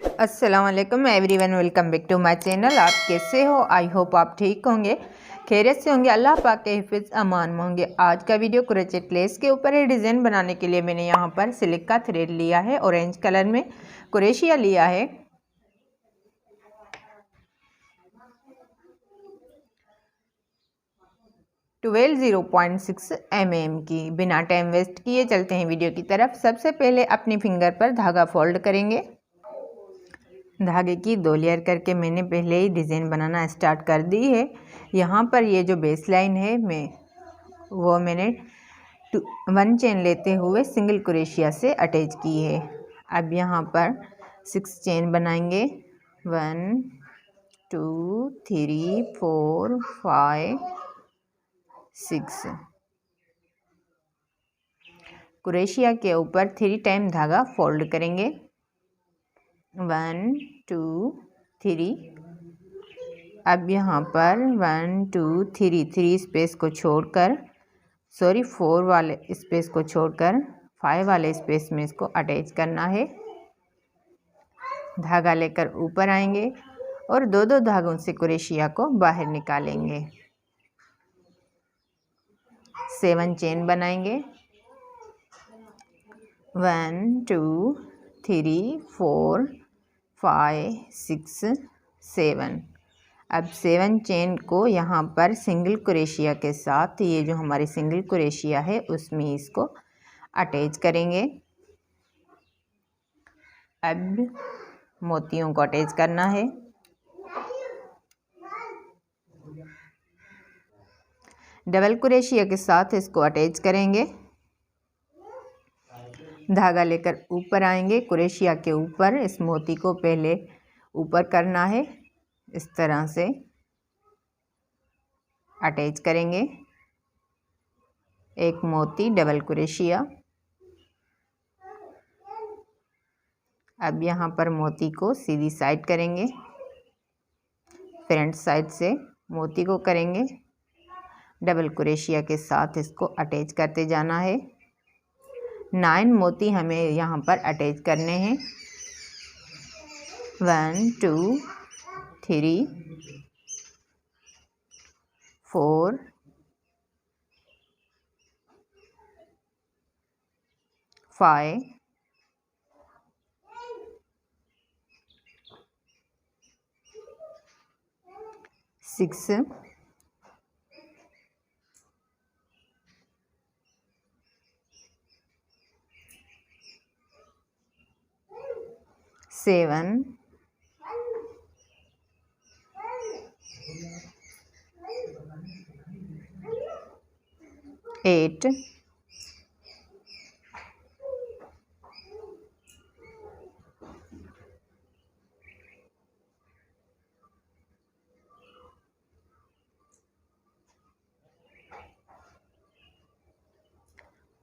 अस्सलाम वालेकुम everyone, welcome back to my channel. आप कैसे हो? आई होप आप ठीक होंगे, खैरियत से होंगे, अल्लाह पाक के हिफ्ज़ अमान में होंगे। आज का वीडियो क्रोचेट लेस के ऊपर है। डिज़ाइन बनाने के लिए मैंने यहाँ पर सिल्क का थ्रेड लिया है, ऑरेंज कलर में क्रोशिया लिया है। ट्वेल्व 0.6 mm की। बिना टाइम वेस्ट किए चलते हैं वीडियो की तरफ। सबसे पहले अपनी फिंगर पर धागा फोल्ड करेंगे। धागे की 2 लेयर करके मैंने पहले ही डिज़ाइन बनाना स्टार्ट कर दी है। यहाँ पर ये जो बेस लाइन है मैंने 1 चेन लेते हुए सिंगल क्रोशिया से अटैच की है। अब यहाँ पर 6 चेन बनाएंगे। 1 2 3 4 5 6। क्रोशिया के ऊपर 3 टाइम धागा फोल्ड करेंगे। 1 2 3। अब यहाँ पर 1 2 3 स्पेस को छोड़कर 4 वाले स्पेस को छोड़कर 5 वाले स्पेस में इसको अटैच करना है। धागा लेकर ऊपर आएंगे और दो धागों से क्रोशिया को बाहर निकालेंगे। 7 चेन बनाएंगे। 1 2 3 4 5 6 7। अब 7 चेन को यहाँ पर सिंगल क्रोशिया के साथ, ये जो हमारी सिंगल क्रोशिया है उसमें इसको अटैच करेंगे। अब मोतियों को अटैच करना है। डबल क्रोशिया के साथ इसको अटैच करेंगे। धागा लेकर ऊपर आएंगे। क्रोशिया के ऊपर इस मोती को पहले ऊपर करना है, इस तरह से अटैच करेंगे। एक मोती डबल क्रोशिया। अब यहाँ पर मोती को सीधी साइड करेंगे, फ्रंट साइड से मोती को करेंगे। डबल क्रोशिया के साथ इसको अटैच करते जाना है। 9 मोती हमें यहाँ पर अटैच करने हैं। 1 2 3 4 5 6 7 8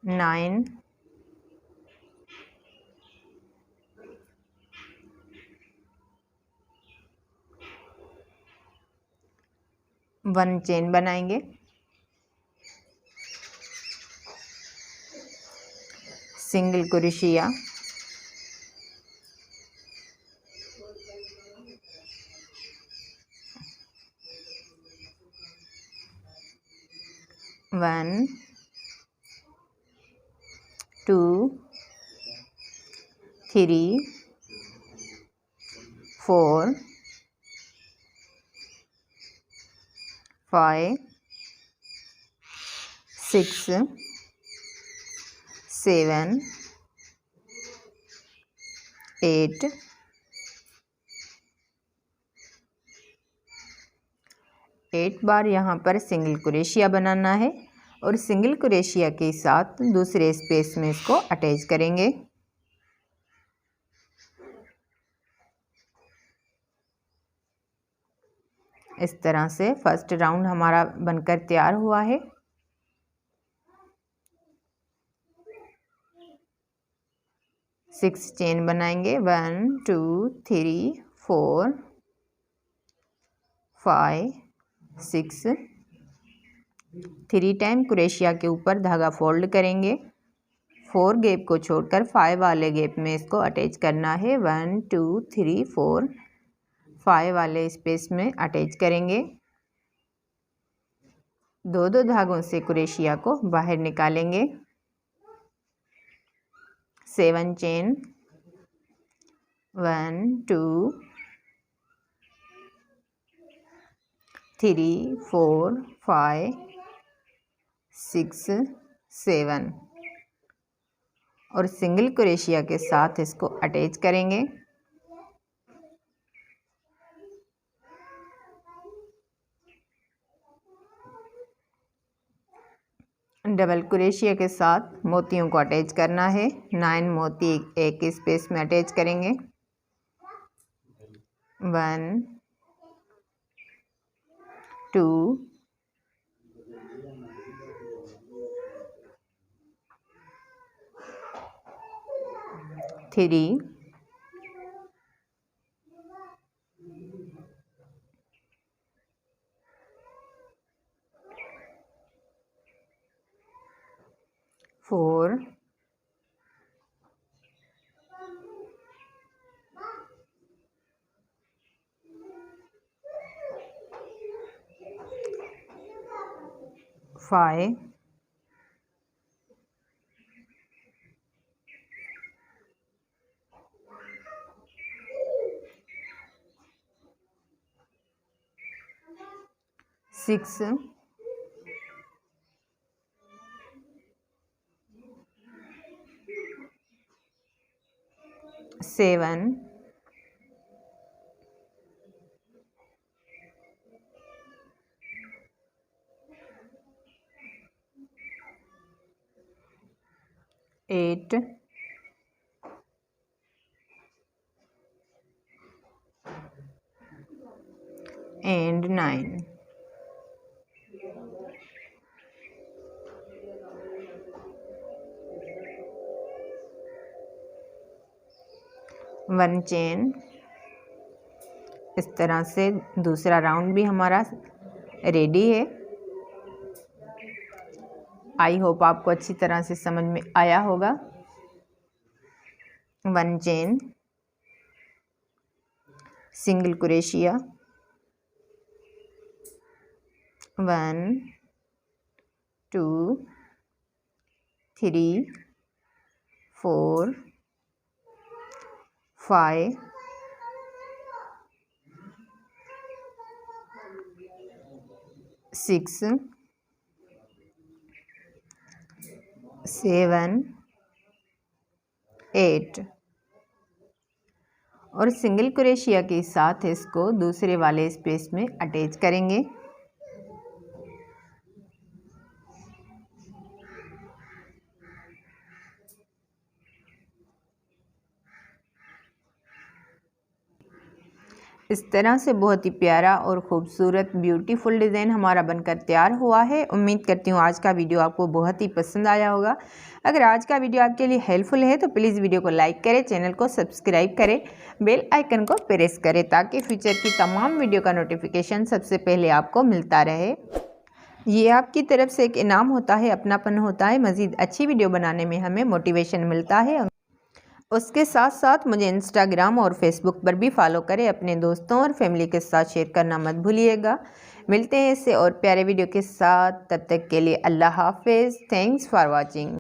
9 1 चेन बनाएंगे। सिंगल क्रोशिया, वन 2 3 4 5 6 7 8 8 बार यहाँ पर सिंगल क्रोशिया बनाना है और सिंगल क्रोशिया के साथ दूसरे स्पेस में इसको अटैच करेंगे। इस तरह से फर्स्ट राउंड हमारा बनकर तैयार हुआ है। सिक्स चेन बनाएंगे। 1 2 3 4 5 6। 3 टाइम क्रोशिया के ऊपर धागा फोल्ड करेंगे। 4 गैप को छोड़कर 5 वाले गैप में इसको अटैच करना है। 1 2 3 4 5 वाले स्पेस में अटैच करेंगे। 2 धागों से क्रोशिया को बाहर निकालेंगे। 7 चेन, 1 2 3 4 5 6 7 और सिंगल क्रोशिया के साथ इसको अटैच करेंगे। डबल क्रोशिया के साथ मोतियों को अटैच करना है। 9 मोती एक स्पेस में अटैच करेंगे। 1 2 3 4 5 6 7 8 and 9। One chain. इस तरह से दूसरा राउंड भी हमारा रेडी है। आई होप आपको अच्छी तरह से समझ में आया होगा। वन चेन, सिंगल क्रोशिया, 1 2 3 4 5 6 7 8 और सिंगल क्रोशिया के साथ इसको दूसरे वाले स्पेस में अटैच करेंगे। इस तरह से बहुत ही प्यारा और ख़ूबसूरत ब्यूटीफुल डिज़ाइन हमारा बनकर तैयार हुआ है। उम्मीद करती हूँ आज का वीडियो आपको बहुत ही पसंद आया होगा। अगर आज का वीडियो आपके लिए हेल्पफुल है तो प्लीज़ वीडियो को लाइक करें, चैनल को सब्सक्राइब करें, बेल आइकन को प्रेस करें ताकि फ्यूचर की तमाम वीडियो का नोटिफिकेशन सबसे पहले आपको मिलता रहे। ये आपकी तरफ से एक इनाम होता है, अपनापन होता है, मज़ीद अच्छी वीडियो बनाने में हमें मोटिवेशन मिलता है। उसके साथ साथ मुझे इंस्टाग्राम और फेसबुक पर भी फॉलो करें। अपने दोस्तों और फैमिली के साथ शेयर करना मत भूलिएगा। मिलते हैं इससे और प्यारे वीडियो के साथ, तब तक के लिए अल्लाह हाफिज़। Thanks for watching.